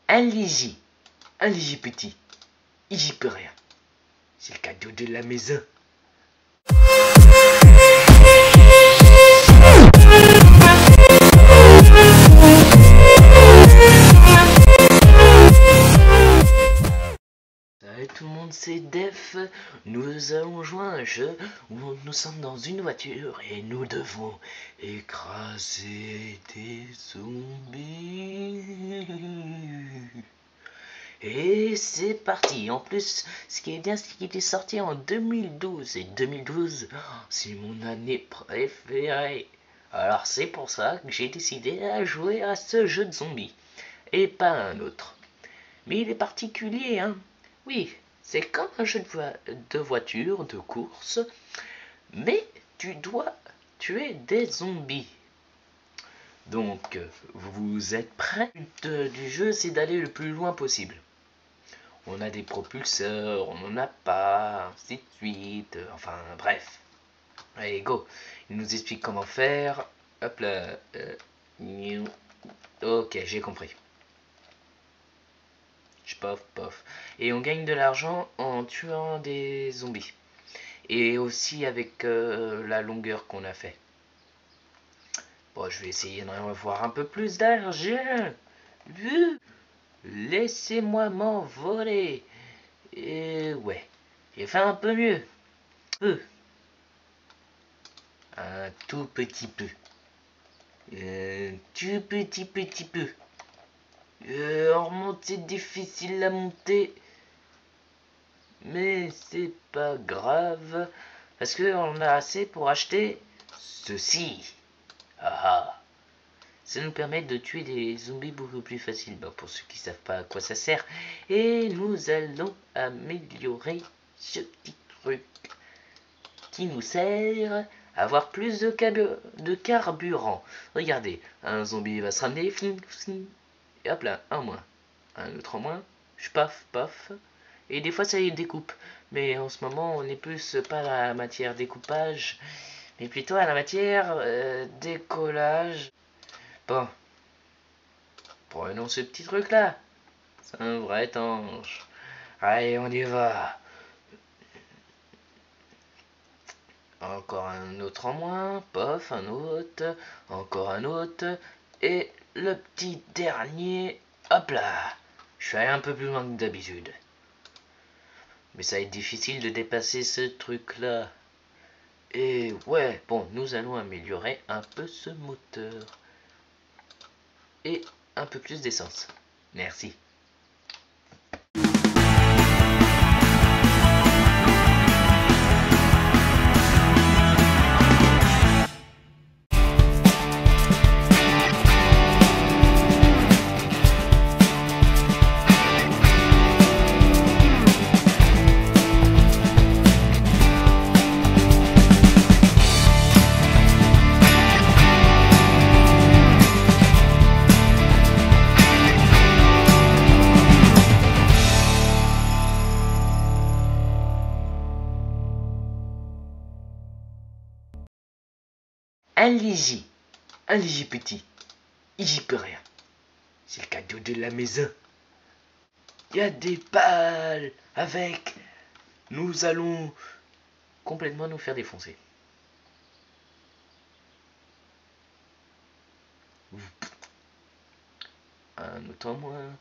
Allez-y, allez-y petit, j'y peux rien. C'est le cadeau de la maison. Salut tout le monde, c'est Def. Nous allons jouer à un jeu où nous sommes dans une voiture et nous devons écraser des zombies. Et c'est parti. En plus, ce qui est bien, c'est qu'il est sorti en 2012. Et 2012, c'est mon année préférée. Alors c'est pour ça que j'ai décidé à jouer à ce jeu de zombies. Et pas un autre. Mais il est particulier, hein. Oui, c'est comme un jeu de voiture, de course. Mais tu dois tuer des zombies. Donc, vous êtes prêts? Le but du jeu, c'est d'aller le plus loin possible. On a des propulseurs, on n'en a pas, ainsi de suite. Enfin, bref. Allez, go. Il nous explique comment faire. Hop là. Ok, j'ai compris. Pof, pof. Et on gagne de l'argent en tuant des zombies. Et aussi avec la longueur qu'on a fait. Bon, je vais essayer d'en avoir un peu plus d'argent. Laissez-moi m'envoler. Et ouais, j'ai fait un peu mieux. Un tout petit peu. Tout petit peu. En remonte, c'est difficile à monter. Mais c'est pas grave. Parce qu'on a assez pour acheter ceci. Ah. Ça nous permet de tuer des zombies beaucoup plus facilement. Pour ceux qui savent pas à quoi ça sert. Et nous allons améliorer ce petit truc qui nous sert à avoir plus de carburant. Regardez, un zombie va se ramener, et hop là, un moins. Un autre en moins, paf, paf. Et des fois ça y découpe. Mais en ce moment, on n'est plus pas à la matière découpage, mais plutôt à la matière décollage. Bon, prenons ce petit truc là. C'est un vrai tange. Allez, on y va. Encore un autre en moins, pof, un autre, encore un autre, et le petit dernier, hop là. Je suis allé un peu plus loin que d'habitude. Mais ça va être difficile de dépasser ce truc là. Et ouais, bon, nous allons améliorer un peu ce moteur. Et un peu plus d'essence. Merci. Allez-y, allez-y petit, j'y peux rien. C'est le cadeau de la maison. Il y a des balles avec. Nous allons complètement nous faire défoncer. Un autre en moins.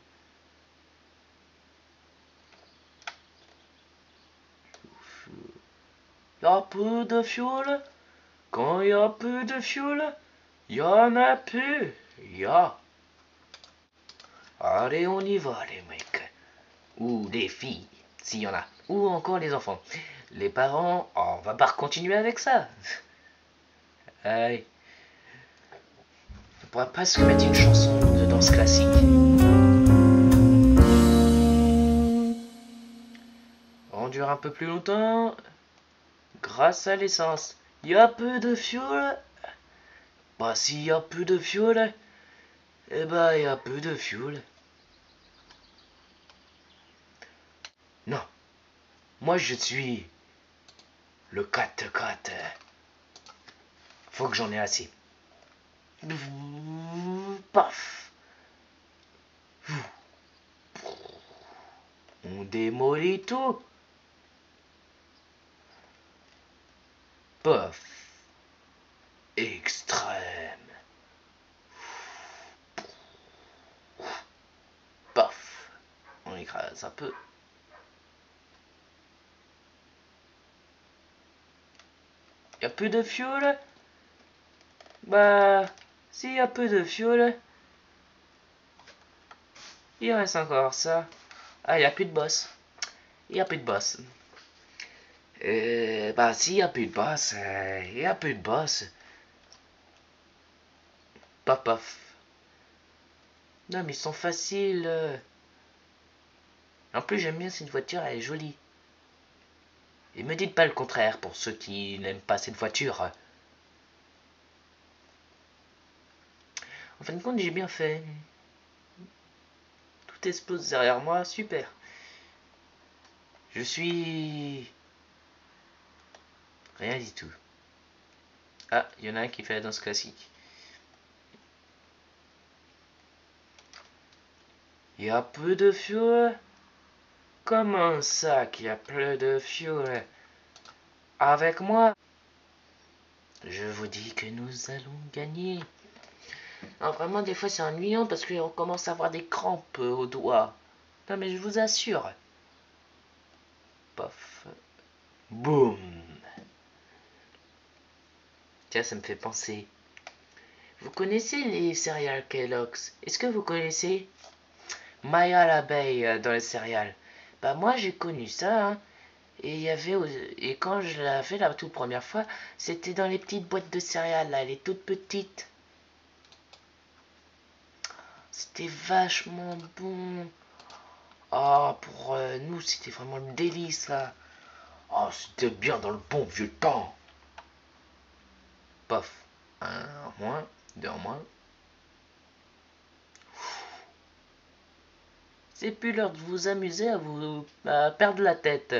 Il y a peu de fioul. Quand il y a peu de fioul, il y en a plus. Allez, on y va, les mecs. Ou les filles, s'il y en a. Ou encore les enfants. Les parents, oh, on va pas continuer avec ça. Allez. On pourra pas se mettre une chanson de danse classique. On dure un peu plus longtemps. Grâce à l'essence. Il y a peu de fioul. Bah, s'il y a peu de fioul, eh ben, il y a peu de fioul. Non. Moi, je suis le 4x4. Faut que j'en ai assez. Paf. On démolit tout. Pof. Extrême. Pof. On écrase un peu. Y a plus de fuel? Bah, s'il y a peu de fuel, il reste encore ça. Ah, il y a plus de boss. Il y a plus de boss. Bah, s'il y a plus de boss, il y a plus de boss. Paf, paf. Non, mais ils sont faciles. En plus, j'aime bien cette voiture, elle est jolie. Et me dites pas le contraire pour ceux qui n'aiment pas cette voiture. En fin de compte, j'ai bien fait. Tout explose derrière moi, super. Je suis... rien du tout. Ah, il y en a un qui fait la danse classique. Il y a peu de fuel? Comment ça qu'il y a peu de fuel? Avec moi? Je vous dis que nous allons gagner. Alors vraiment, des fois, c'est ennuyant parce qu'on commence à avoir des crampes aux doigts. Non, mais je vous assure. Pof. Boum. Tiens, ça me fait penser. Vous connaissez les céréales Kellogg's? Est-ce que vous connaissez Maya l'abeille dans les céréales? Bah moi j'ai connu ça, hein. Et il y avait et quand je l'ai fait la toute première fois, c'était dans les petites boîtes de céréales là, les toutes petites. C'était vachement bon. Ah, pour nous, c'était vraiment le délice là. Oh, c'était bien dans le bon vieux temps. Paf. Un en moins, deux en moins. C'est plus l'heure de vous amuser à perdre la tête.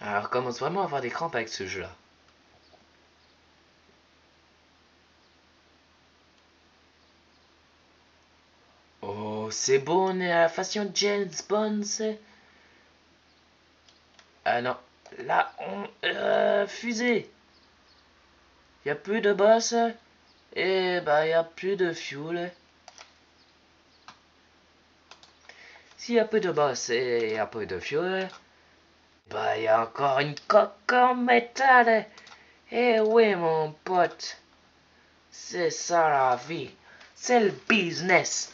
Alors, je commence vraiment à avoir des crampes avec ce jeu-là. Oh, c'est beau, on est à la façon James Bond, c'est... Ah non, là, on... fusée. Y a plus de boss, et bah y a plus de fuel. S'il y a peu de boss et y a peu de fuel, bah y a encore une coque en métal. Eh oui, mon pote, c'est ça la vie, c'est le business.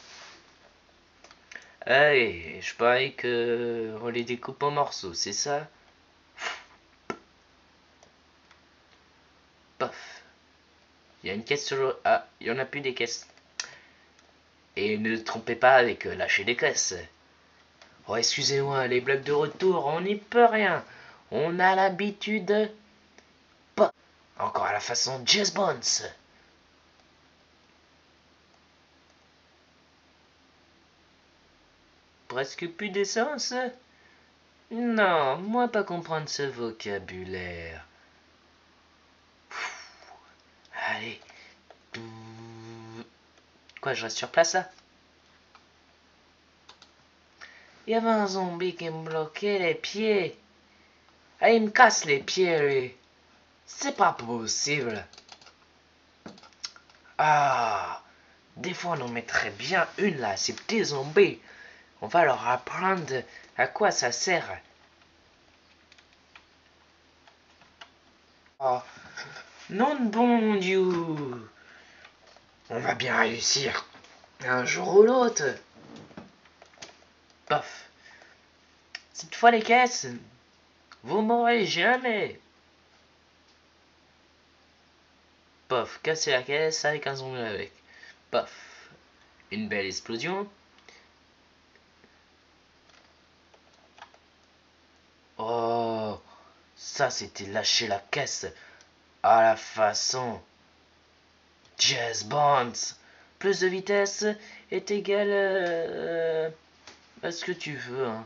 Hey, je parie que on les découpe en morceaux, c'est ça? Paf. Il y a une caisse sur le... Ah, il y en a plus des caisses. Et ne trompez pas avec lâcher des caisses. Oh, excusez-moi, les blocs de retour, on n'y peut rien. On a l'habitude. Pas. Encore à la façon Jazz Bonds. Presque plus d'essence? Non, moi pas comprendre ce vocabulaire. Allez. Quoi, je reste sur place là? Il y avait un zombie qui me bloquait les pieds. Ah, il me casse les pieds, lui. C'est pas possible. Ah, des fois on en mettrait bien une là, ces petits zombies. On va leur apprendre à quoi ça sert. Oh, non de bon Dieu. On va bien réussir. Un jour ou l'autre. Paf. Cette fois les caisses, vous m'aurez jamais. Paf, casser la caisse avec un zombie avec. Paf. Une belle explosion. Oh, ça c'était lâcher la caisse à la façon Jazz Bonds. Plus de vitesse est égal à ce que tu veux. Hein.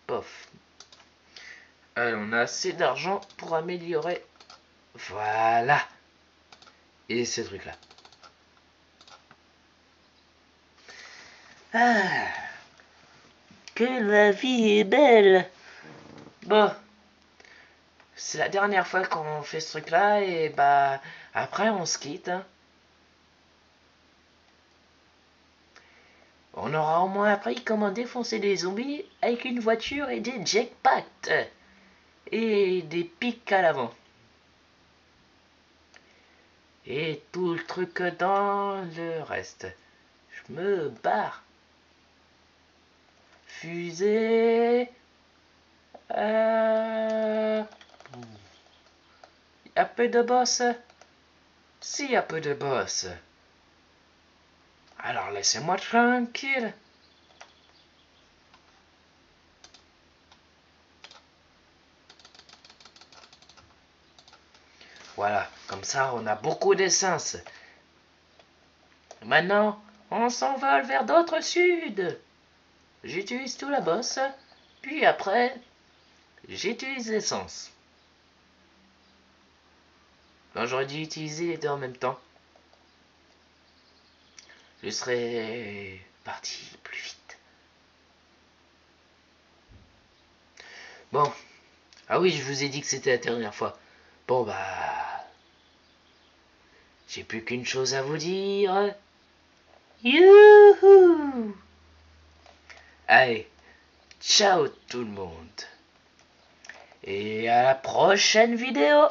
Pof. Allez, on a assez d'argent pour améliorer Voilà. Et ce truc-là. Ah, que la vie est belle. Bon, c'est la dernière fois qu'on fait ce truc-là et bah après on se quitte. Hein. On aura au moins appris comment défoncer des zombies avec une voiture et des jackpots. Et des pics à l'avant. Et tout le truc dans le reste. Je me barre. Fusée. Un peu de boss. Si, un peu de boss. Alors laissez-moi tranquille. Voilà, comme ça on a beaucoup d'essence. Maintenant, on s'envole vers d'autres suds. J'utilise tout la bosse, puis après, j'utilise l'essence. Quand j'aurais dû utiliser les deux en même temps, je serais parti plus vite. Bon, ah oui, je vous ai dit que c'était la dernière fois. Bon bah, j'ai plus qu'une chose à vous dire. Youhou! Allez, ciao tout le monde. Et à la prochaine vidéo.